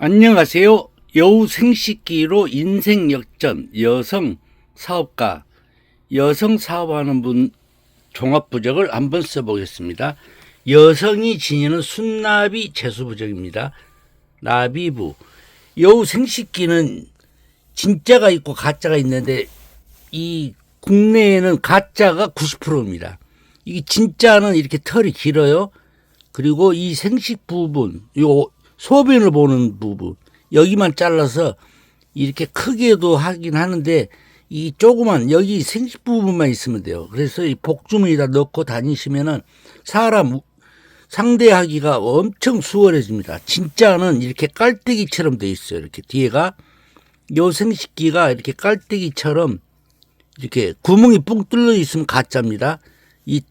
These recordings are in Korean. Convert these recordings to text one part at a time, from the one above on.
안녕하세요. 여우 생식기로 인생 역전 여성 사업가, 여성 사업하는 분 종합부적을 한번 써보겠습니다. 여성이 지니는 순나비 재수부적입니다. 나비부. 여우 생식기는 진짜가 있고 가짜가 있는데 이 국내에는 가짜가 90%입니다. 이게 진짜는 이렇게 털이 길어요. 그리고 이 생식 부분, 요 소변을 보는 부분, 여기만 잘라서 이렇게 크게도 하긴 하는데 이 조그만 여기 생식 부분만 있으면 돼요. 그래서 이 복주머니에다 넣고 다니시면은 사람 상대하기가 엄청 수월해집니다. 진짜는 이렇게 깔때기처럼 돼 있어요. 이렇게 뒤에가 요 생식기가 이렇게 깔때기처럼 이렇게 구멍이 뿡 뚫려 있으면 가짜입니다. 이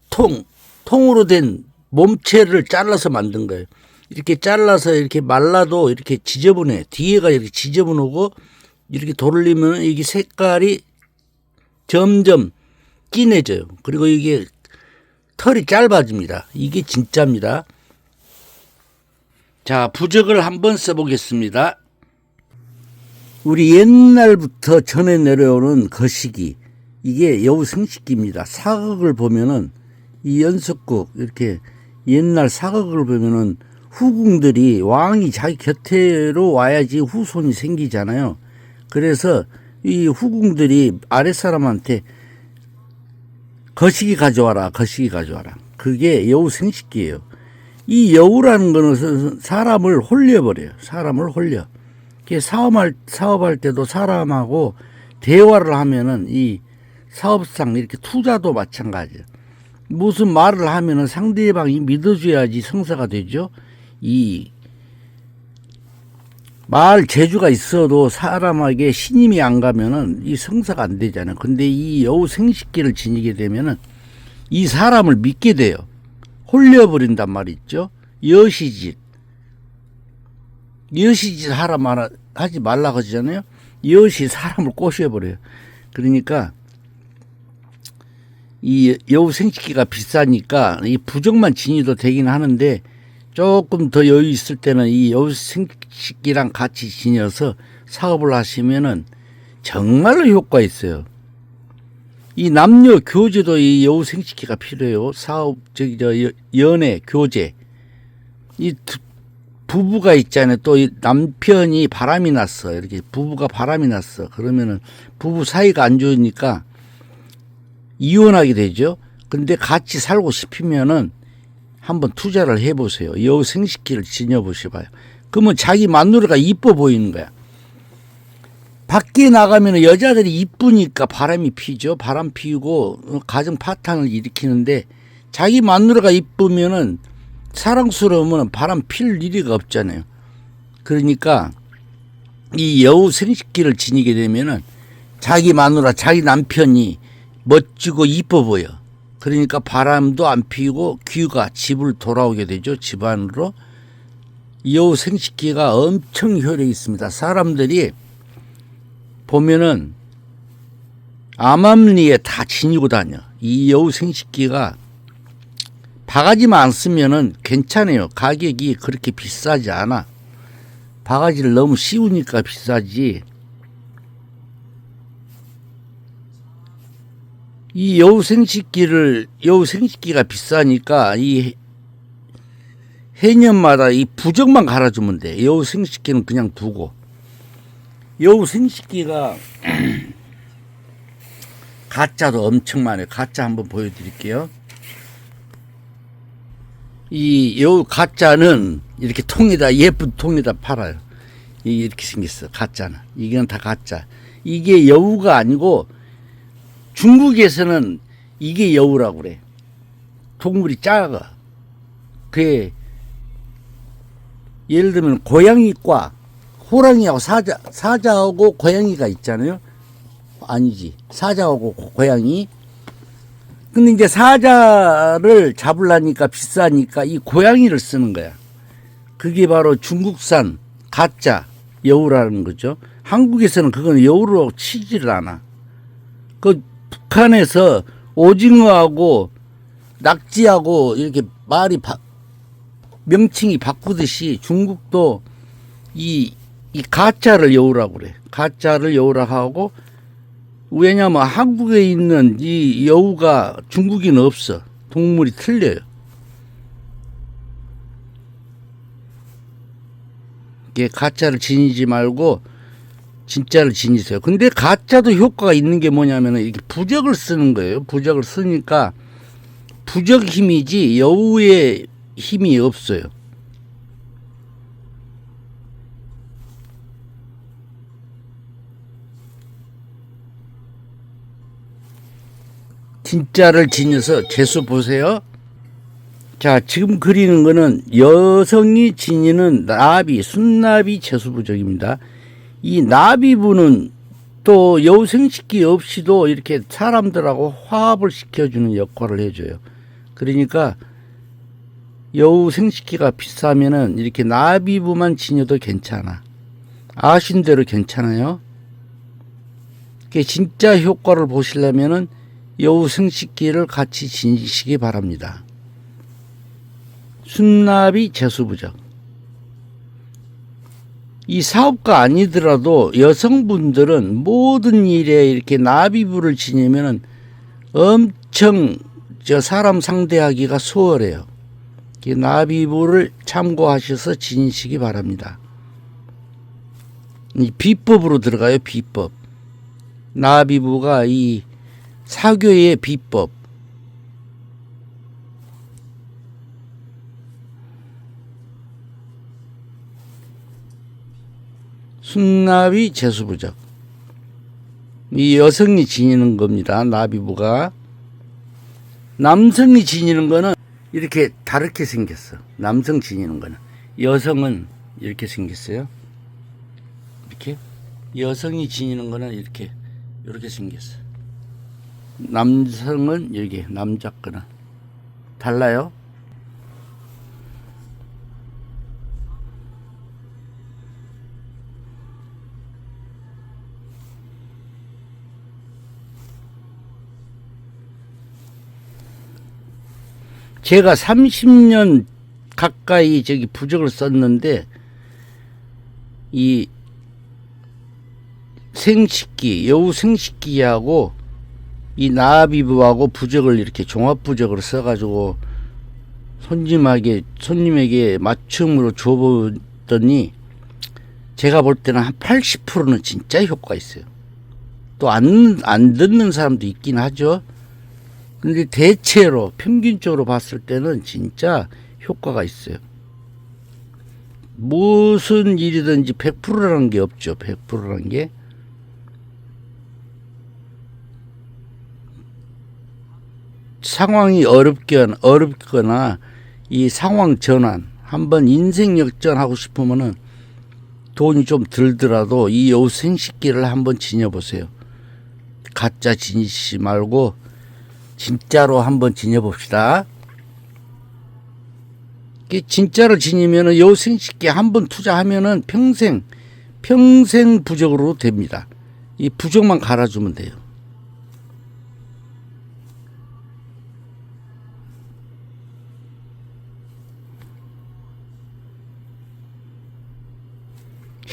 통으로 된 몸체를 잘라서 만든 거예요. 이렇게 잘라서 이렇게 말라도 이렇게 지저분해. 뒤에가 이렇게 지저분하고 이렇게 돌리면 이게 색깔이 점점 진해져요. 그리고 이게 털이 짧아집니다. 이게 진짜입니다. 자, 부적을 한번 써보겠습니다. 우리 옛날부터 전해 내려오는 거시기, 이게 여우 생식기입니다. 사극을 보면은 이 연속극 이렇게 옛날 사극을 보면은 후궁들이 왕이 자기 곁으로 와야지 후손이 생기잖아요. 그래서 이 후궁들이 아랫사람한테 거시기 가져와라, 거시기 가져와라. 그게 여우 생식기예요. 이 여우라는 거는 사람을 홀려버려요. 사람을 홀려. 사업할 때도 사람하고 대화를 하면은 이 사업상 이렇게 투자도 마찬가지예요. 무슨 말을 하면은 상대방이 믿어줘야지 성사가 되죠. 이 말 재주가 있어도 사람에게 신임이 안 가면은 이 성사가 안 되잖아요. 근데 이 여우 생식기를 지니게 되면은 이 사람을 믿게 돼요. 홀려버린단 말이 있죠. 여시짓 하지 말라 그러잖아요. 여시 사람을 꼬셔버려요. 그러니까 이 여우 생식기가 비싸니까 이 부적만 지니도 되긴 하는데 조금 더 여유 있을 때는 이 여우 생식기랑 같이 지녀서 사업을 하시면은 정말로 효과 있어요. 이 남녀 교제도 이 여우 생식기가 필요해요. 연애 교제. 이 부부가 있잖아요. 또 이 남편이 바람이 났어. 이렇게 부부가 바람이 났어. 그러면은 부부 사이가 안 좋으니까 이혼하게 되죠. 근데 같이 살고 싶으면은 한번 투자를 해보세요. 여우 생식기를 지녀보셔봐요. 그러면 자기 마누라가 이뻐 보이는 거야. 밖에 나가면 여자들이 이쁘니까 바람이 피죠. 바람 피우고 가정 파탄을 일으키는데 자기 마누라가 이쁘면은 사랑스러우면 바람 필 일이가 없잖아요. 그러니까 이 여우 생식기를 지니게 되면은 자기 마누라, 자기 남편이 멋지고 이뻐 보여. 그러니까 바람도 안 피우고 귀가 집을 돌아오게 되죠. 집 안으로. 여우 생식기가 엄청 효력이 있습니다. 사람들이 보면은 암암리에 다 지니고 다녀. 이 여우 생식기가 바가지만 안 쓰면은 괜찮아요. 가격이 그렇게 비싸지 않아. 바가지를 너무 씌우니까 비싸지. 이 여우 생식기가 비싸니까 이 해년마다 이 부적만 갈아주면 돼. 여우 생식기는 그냥 두고. 여우 생식기가 가짜도 엄청 많아요. 가짜 한번 보여드릴게요. 이 여우 가짜는 이렇게 예쁜 통에다 팔아요. 이렇게 생겼어. 가짜는. 이건 다 가짜. 이게 여우가 아니고 중국에서는 이게 여우라고 그래. 동물이 작아. 그게 예를 들면 고양이과 호랑이하고 사자하고 고양이가 있잖아요. 아니지. 사자하고 고양이. 근데 이제 사자를 잡으려니까 비싸니까 이 고양이를 쓰는 거야. 그게 바로 중국산 가짜 여우라는 거죠. 한국에서는 그건 여우로 치지를 않아. 그 북한에서 오징어하고 낙지하고 이렇게 명칭이 바꾸듯이 중국도 이 가짜를 여우라고 그래. 가짜를 여우라고 하고, 왜냐면 한국에 있는 이 여우가 중국에는 없어. 동물이 틀려요. 이게 가짜를 지니지 말고 진짜를 지니세요. 근데 가짜도 효과가 있는 게 뭐냐면 이렇게 부적을 쓰는 거예요. 부적을 쓰니까 부적 힘이지 여우의 힘이 없어요. 진짜를 지녀서 재수 보세요. 자, 지금 그리는 거는 여성이 지니는 나비, 순나비 재수부적입니다. 이 나비부는 또 여우 생식기 없이도 이렇게 사람들하고 화합을 시켜주는 역할을 해줘요. 그러니까 여우 생식기가 비싸면은 이렇게 나비부만 지녀도 괜찮아. 아신 대로 괜찮아요. 진짜 효과를 보시려면은 여우 생식기를 같이 지니시기 바랍니다. 순나비 재수부적. 이 사업가 아니더라도 여성분들은 모든 일에 이렇게 나비부를 지니면은 엄청 사람 상대하기가 수월해요. 나비부를 참고하셔서 지니시기 바랍니다. 이 비법으로 들어가요. 비법. 나비부가 이 사교의 비법. 순나비 재수부적. 이 여성이 지니는 겁니다. 나비부가. 남성이 지니는 거는 이렇게 다르게 생겼어. 남성 지니는 거는. 여성은 이렇게 생겼어요. 이렇게. 여성이 지니는 거는 이렇게 생겼어. 남성은 여기, 남자 거는 달라요. 제가 30년 가까이 저기 부적을 썼는데 이 생식기, 여우 생식기하고 이 나비부하고 부적을 이렇게 종합 부적으로 써가지고 손님에게 맞춤으로 줘보더니 제가 볼 때는 한 80%는 진짜 효과가 있어요. 또 안 듣는 사람도 있긴 하죠. 근데 대체로 평균적으로 봤을 때는 진짜 효과가 있어요. 무슨 일이든지 100%라는 게 없죠. 100%라는 게. 상황이 어렵거나 이 상황 전환, 한번 인생 역전하고 싶으면은 돈이 좀 들더라도 이 여우 생식기를 한번 지녀보세요. 가짜 지니지 말고 진짜로 한번 지녀봅시다. 진짜로 지니면은 여우 생식기 한번 투자하면은 평생 부적으로 됩니다. 이 부적만 갈아주면 돼요.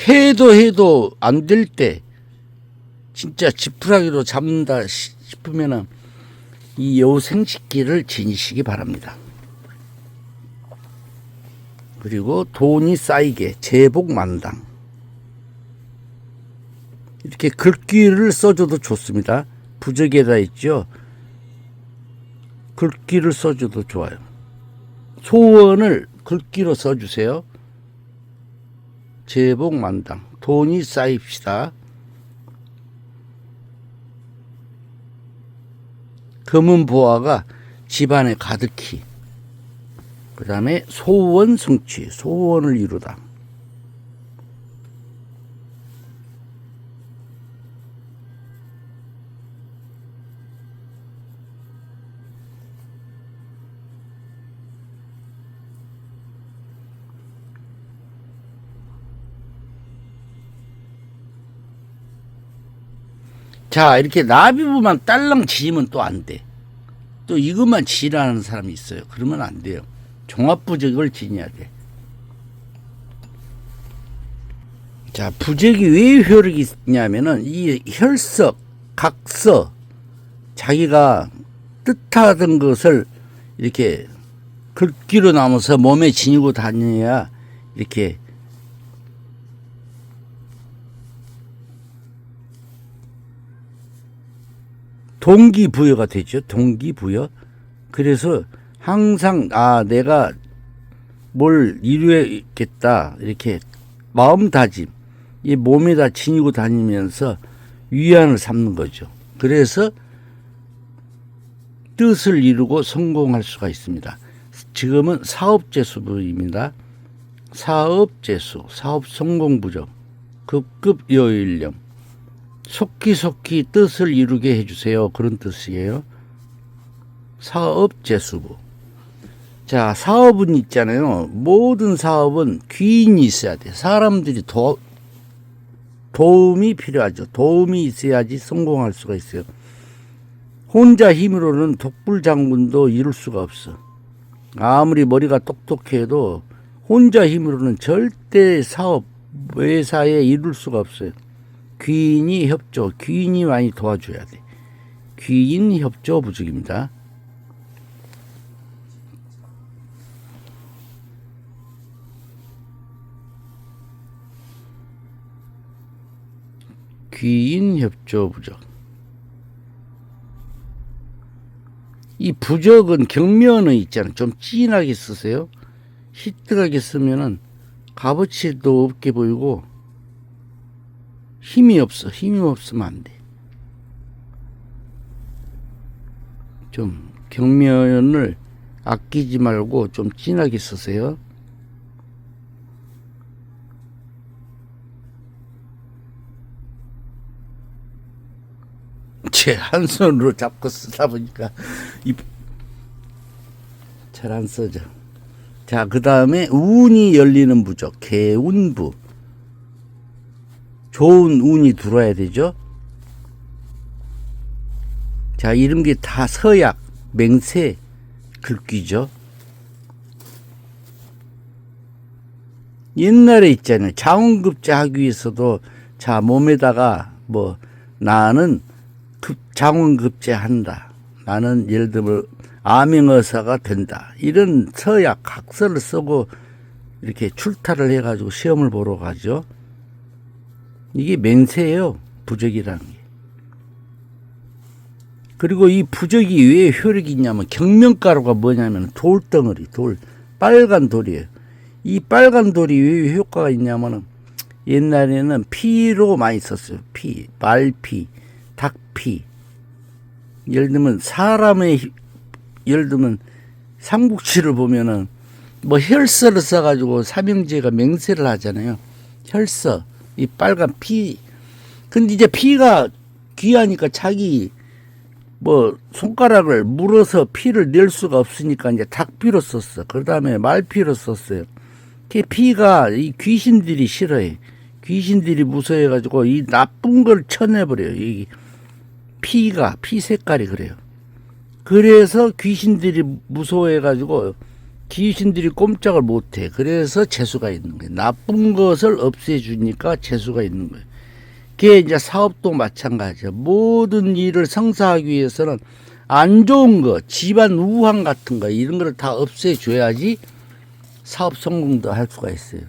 해도 안 될 때 진짜 지푸라기로 잡는다 싶으면은 이 여우 생식기를 지니시기 바랍니다. 그리고 돈이 쌓이게 제복만당. 이렇게 글귀를 써줘도 좋습니다. 부적에다 있죠. 글귀를 써줘도 좋아요. 소원을 글귀로 써주세요. 제복만당. 돈이 쌓입시다. 검은 보화가 집안에 가득히. 그 다음에 소원 성취. 소원을 이루다. 자, 이렇게 나비부만 딸랑 지니면 또 안 돼. 또 이것만 지라는 사람이 있어요. 그러면 안 돼요. 종합부적을 지녀야 돼. 자, 부적이 왜 효력이 있냐면은 이 혈서, 각서, 자기가 뜻하던 것을 이렇게 글귀로 남아서 몸에 지니고 다녀야 이렇게 동기부여가 되죠. 동기부여. 그래서 항상 내가 뭘 이루겠다 이렇게 마음다짐, 이 몸에다 지니고 다니면서 위안을 삼는 거죠. 그래서 뜻을 이루고 성공할 수가 있습니다. 지금은 사업재수부입니다. 사업재수, 사업성공부적, 급급 여일령, 속기속기 뜻을 이루게 해주세요. 그런 뜻이에요. 사업재수부. 자, 사업은 있잖아요. 모든 사업은 귀인이 있어야 돼. 사람들이 도움이 필요하죠. 도움이 있어야지 성공할 수가 있어요. 혼자 힘으로는 독불장군도 이룰 수가 없어. 아무리 머리가 똑똑해도 혼자 힘으로는 절대 사업, 회사에 이룰 수가 없어요. 귀인이 협조, 귀인이 많이 도와줘야 돼. 귀인 협조 부적입니다. 귀인 협조 부적. 이 부적은 경면은 있잖아요. 좀 진하게 쓰세요. 희뜩하게 쓰면은 값어치도 없게 보이고 힘이 없어. 힘이 없으면 안 돼. 좀 경면을 아끼지 말고 좀 진하게 쓰세요. 제 한 손으로 잡고 쓰다 보니까 잘 안 써져. 자, 그 다음에 운이 열리는 부적, 개운부. 좋은 운이 들어와야 되죠. 자, 이런 게 다 서약, 맹세, 글귀죠. 옛날에 있잖아요. 장원급제 하기 위해서도 자, 몸에다가 뭐 나는 장원급제 한다. 나는 예를 들면 암행어사가 된다. 이런 서약, 각서를 쓰고 이렇게 출타를 해가지고 시험을 보러 가죠. 이게 맹세예요. 부적이라는 게. 그리고 이 부적이 왜 효력이 있냐면 경명가루가 뭐냐면 돌덩어리, 빨간 돌이에요. 이 빨간 돌이 왜 효과가 있냐면은 옛날에는 피로 많이 썼어요. 피, 말피, 닭피. 예를 들면 예를 들면 삼국지를 보면은 뭐 혈서를 써가지고 삼형제가 맹세를 하잖아요. 혈서, 이 빨간 피. 근데 이제 피가 귀하니까 자기 뭐 손가락을 물어서 피를 낼 수가 없으니까 이제 닭피로 썼어. 그 다음에 말피로 썼어요. 그 피가 이 귀신들이 싫어해. 귀신들이 무서워해가지고 이 나쁜 걸 쳐내버려요. 이 피가, 피 색깔이 그래요. 그래서 귀신들이 무서워해가지고 귀신들이 꼼짝을 못해. 그래서 재수가 있는 거예요. 나쁜 것을 없애주니까 재수가 있는 거예요. 그게 이제 사업도 마찬가지죠. 모든 일을 성사하기 위해서는 안 좋은 거, 집안 우환 같은 거, 이런 걸 다 없애줘야지 사업 성공도 할 수가 있어요.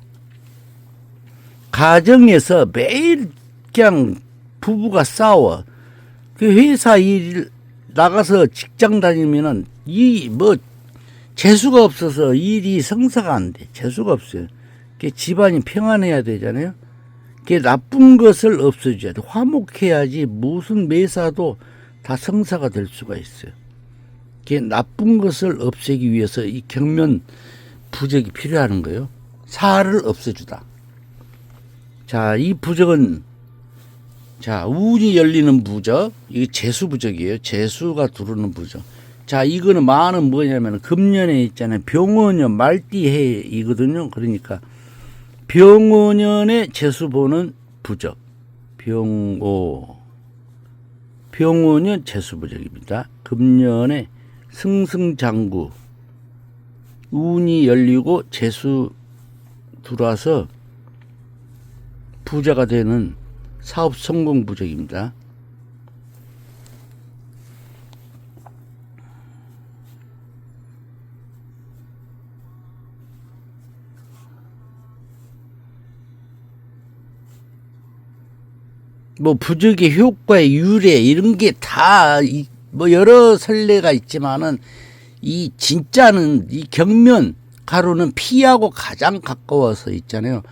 가정에서 매일 그냥 부부가 싸워. 그 회사 일 나가서 직장 다니면은 재수가 없어서 일이 성사가 안 돼. 재수가 없어요. 그 집안이 평안해야 되잖아요. 그 나쁜 것을 없애줘야 돼. 화목해야지 무슨 매사도 다 성사가 될 수가 있어요. 그 나쁜 것을 없애기 위해서 이 경면 부적이 필요한 거예요. 사를 없애주다. 자, 이 부적은 자, 운이 열리는 부적. 이게 재수 부적이에요. 재수가 들어오는 부적. 자, 이거는 많은 뭐냐면 금년에 있잖아요. 병원년 말띠해이거든요. 그러니까 병원년에 재수 보는 부적. 병원년 재수 부적입니다. 금년에 승승장구. 운이 열리고 재수 들어와서 부자가 되는 사업 성공 부적입니다. 뭐 부적의 효과의 유래 이런 게 다 뭐 여러 선례가 있지만은 이 진짜는 이 경면 가루는 피하고 가장 가까워서 있잖아요.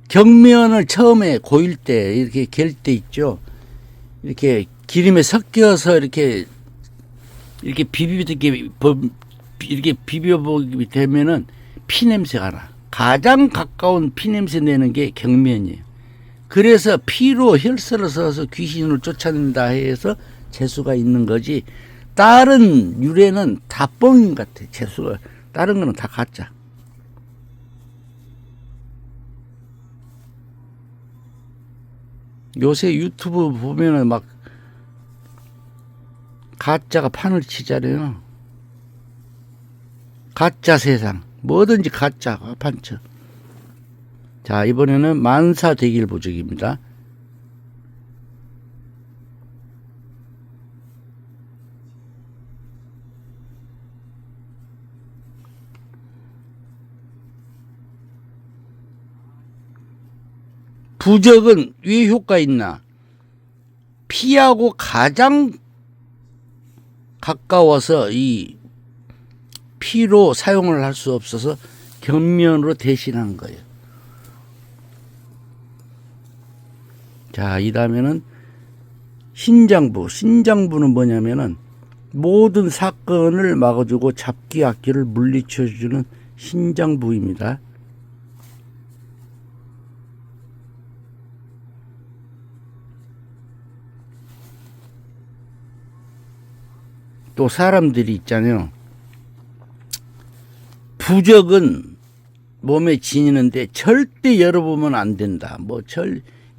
경면을 처음에 고일 때 이렇게 갤 때 있죠. 이렇게 기름에 섞여서 이렇게 이렇게 비벼보게 되면은 피 냄새가 나. 가장 가까운 피 냄새 내는 게 경면이에요. 그래서 피로 혈서를 써서 귀신을 쫓아낸다 해서 재수가 있는 거지. 다른 유래는 다 뻥인 것 같아. 재수가 다른 거는 다 가짜. 요새 유튜브 보면은 막 가짜가 판을 치잖아요. 가짜 세상 뭐든지 가짜가 판쳐. 자, 이번에는 만사대길 부적입니다. 부적은 왜 효과 있나? 피하고 가장 가까워서 이 피로 사용을 할 수 없어서 경면으로 대신한 거예요. 자, 이 다음에는 신장부. 신장부는 뭐냐면은 모든 사건을 막아주고 잡기 악기를 물리쳐주는 신장부입니다. 또 사람들이 있잖아요. 부적은 몸에 지니는데 절대 열어보면 안 된다.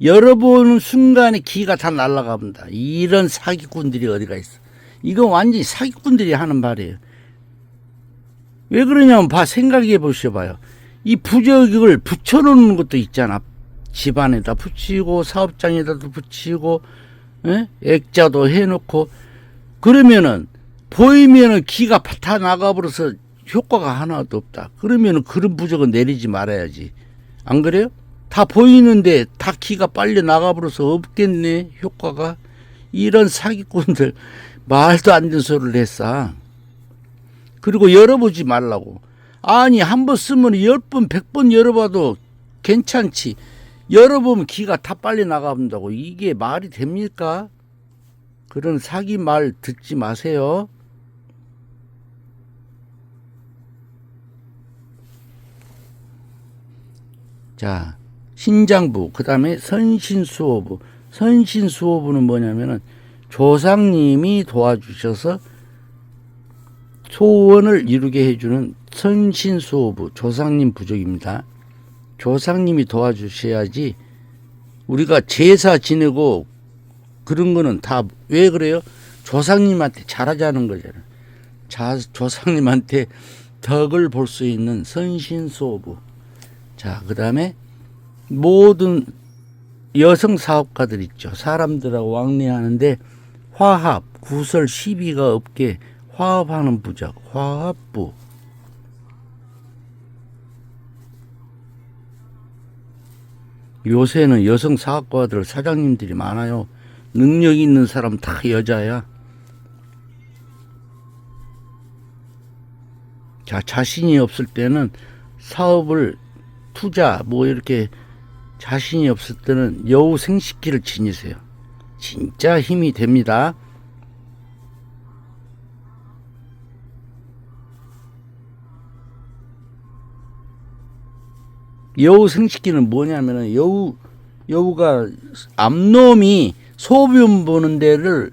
열어보는 순간에 기가 다 날아갑니다. 이런 사기꾼들이 어디가 있어. 이거 완전히 사기꾼들이 하는 말이에요. 왜 그러냐면 생각해 보셔봐요. 이 부적을 붙여놓는 것도 있잖아. 집안에다 붙이고 사업장에다도 붙이고 액자도 해놓고 그러면은 보이면은 기가 다 나가버려서 효과가 하나도 없다. 그러면은 그런 부적은 내리지 말아야지. 안 그래요? 다 보이는데 다 기가 빨리 나가버려서 없겠네 효과가. 이런 사기꾼들 말도 안 되는 소리를 했어. 그리고 열어보지 말라고. 아니 한 번 쓰면 10번 100번 열어봐도 괜찮지. 열어보면 기가 다 빨리 나가본다고. 이게 말이 됩니까? 그런 사기 말 듣지 마세요. 자, 신장부, 그 다음에 선신수호부. 선신수호부는 뭐냐면은 조상님이 도와주셔서 소원을 이루게 해주는 선신수호부, 조상님 부적입니다. 조상님이 도와주셔야지. 우리가 제사 지내고 그런 거는 다 왜 그래요? 조상님한테 잘하자는 거잖아요. 조상님한테 덕을 볼 수 있는 선신수호부. 자, 그 다음에 모든 여성 사업가들 있죠. 사람들하고 왕래하는데 화합, 구설, 시비가 없게 화합하는 부적, 화합부. 요새는 여성 사업가들, 사장님들이 많아요. 능력 있는 사람 다 여자야. 자, 자신이 없을 때는 사업을 투자 이렇게 자신이 없을 때는 여우 생식기를 지니세요. 진짜 힘이 됩니다. 여우 생식기는 뭐냐면은 여우가 암놈이 소변 보는 데를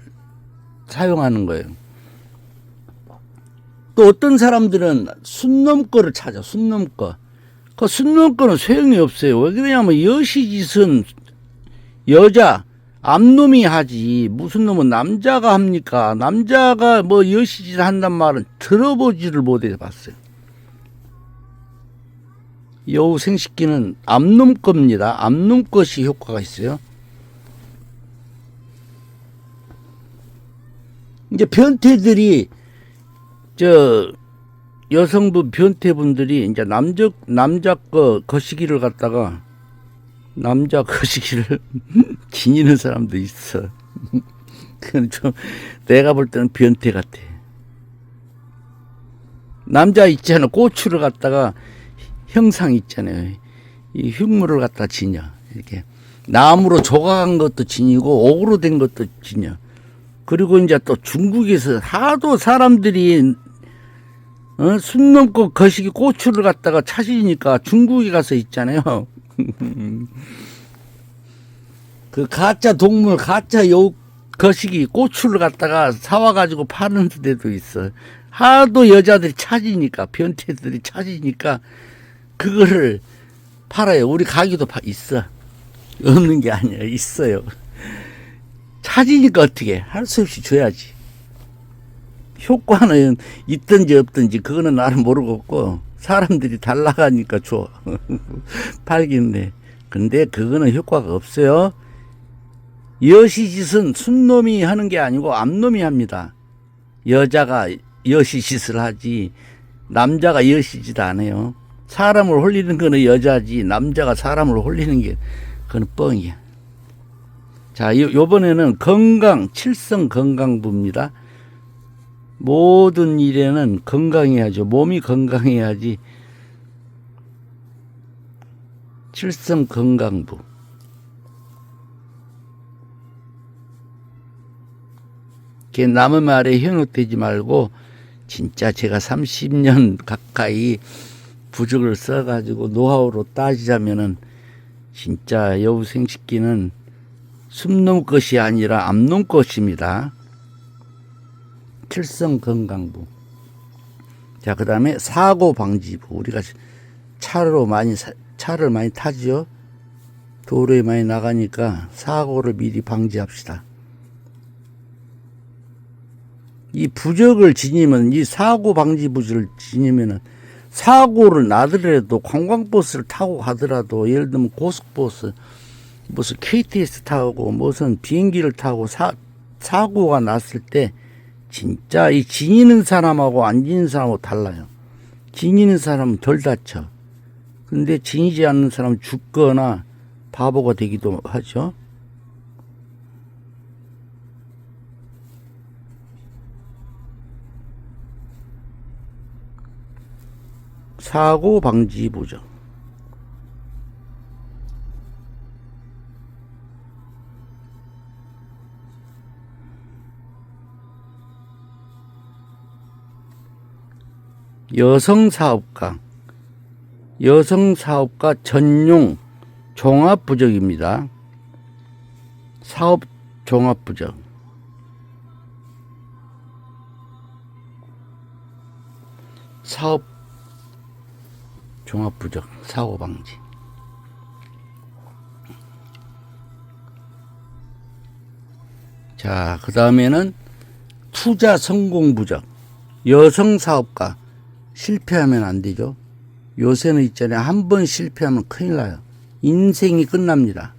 사용하는 거예요. 또 어떤 사람들은 순놈 거를 찾아. 순놈 거. 그 순놈 거는 소용이 없어요. 왜 그러냐면 여시짓은 여자 암놈이 하지 무슨 놈은 남자가 합니까? 남자가 여시짓 한단 말은 들어보지를 못해 봤어요. 여우 생식기는 암놈 겁니다. 암놈 것이 효과가 있어요. 이제 변태들이 여성분 변태분들이 이제 남자 거시기를 갖다가 남자 거시기를 지니는 사람도 있어. 그건 좀 내가 볼 때는 변태 같아. 남자 있잖아. 고추를 갖다가 형상 있잖아요. 이 흉물을 갖다 지녀. 이렇게 나무로 조각한 것도 지니고 옥으로 된 것도 지녀. 그리고 이제 또 중국에서 하도 사람들이 숨 넘고 거시기 고추를 갖다가 찾으니까 중국에 가서 있잖아요. 그 가짜 동물, 가짜 여우 거시기 고추를 갖다가 사와가지고 파는 데도 있어. 하도 여자들이 찾으니까, 변태들이 찾으니까 그거를 팔아요. 우리 가게도 있어. 없는 게 아니야. 있어요. 찾으니까 어떻게 할 수 없이 줘야지. 효과는 있든지 없든지 그거는 나는 모르겠고 사람들이 달라가니까 줘. 팔긴데. 근데 그거는 효과가 없어요. 여시짓은 순놈이 하는 게 아니고 암놈이 합니다. 여자가 여시짓을 하지 남자가 여시짓 안 해요. 사람을 홀리는 거는 여자지 남자가 사람을 홀리는 게 그건 뻥이야. 자, 요번에는 칠성 건강부입니다. 모든 일에는 건강해야죠. 몸이 건강해야지. 칠성 건강부. 남의 말에 현혹되지 말고 진짜 제가 30년 가까이 부적을 써가지고 노하우로 따지자면은 진짜 여우 생식기는 숨놈 것이 아니라 암놈 것입니다. 칠성 건강부. 자, 그 다음에 사고 방지부. 우리가 차를 많이 타죠. 도로에 많이 나가니까 사고를 미리 방지합시다. 이 부적을 지니면, 이 사고 방지 부적을 지니면은 사고를 나더라도 관광버스를 타고 가더라도 예를 들면 고속버스 무슨 KTX 타고 무슨 비행기를 타고 사고가 났을 때 진짜 이 지니는 사람하고 안 지니는 사람하고 달라요. 지니는 사람은 덜 다쳐. 근데 지니지 않는 사람은 죽거나 바보가 되기도 하죠. 사고 방지 부적. 여성사업가 전용 종합부적입니다. 사업 종합부적. 사업 종합부적 사고방지. 자, 그 다음에는 투자 성공부적. 여성사업가 실패하면 안 되죠. 요새는 있잖아요. 한 번 실패하면 큰일 나요. 인생이 끝납니다.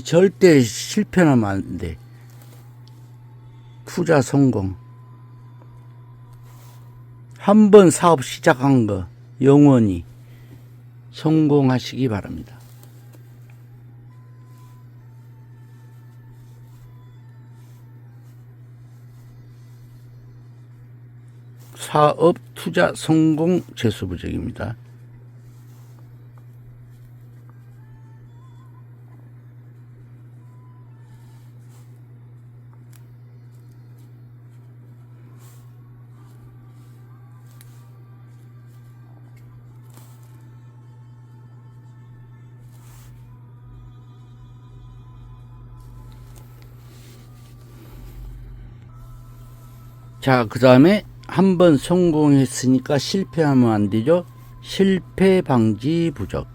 절대 실패하면 안 돼. 투자 성공. 한 번 사업 시작한 거 영원히 성공하시기 바랍니다. 사업 투자 성공 재수부적입니다. 자, 그 다음에 한 번 성공했으니까 실패하면 안 되죠. 실패 방지 부적.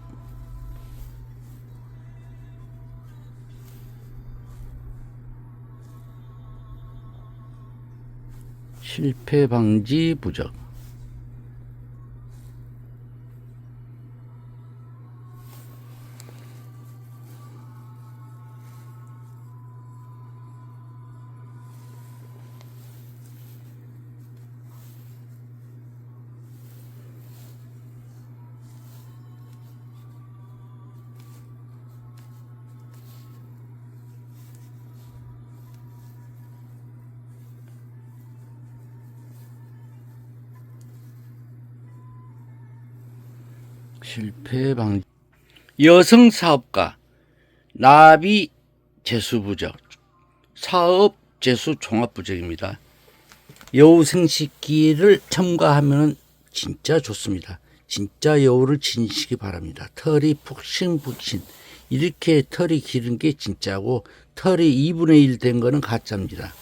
실패 방지 부적. 실패 방지. 여성 사업가 나비 재수부적, 사업 재수 종합부적입니다. 여우 생식기를 첨가하면 진짜 좋습니다. 진짜 여우를 지니시기 바랍니다. 털이 푹신푹신, 이렇게 털이 기른 게 진짜고 털이 2분의 1 된 거는 가짜입니다.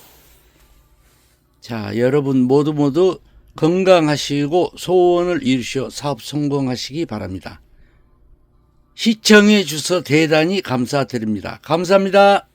자, 여러분 모두 건강하시고 소원을 이루시어 사업 성공하시기 바랍니다. 시청해 주셔서 대단히 감사드립니다. 감사합니다.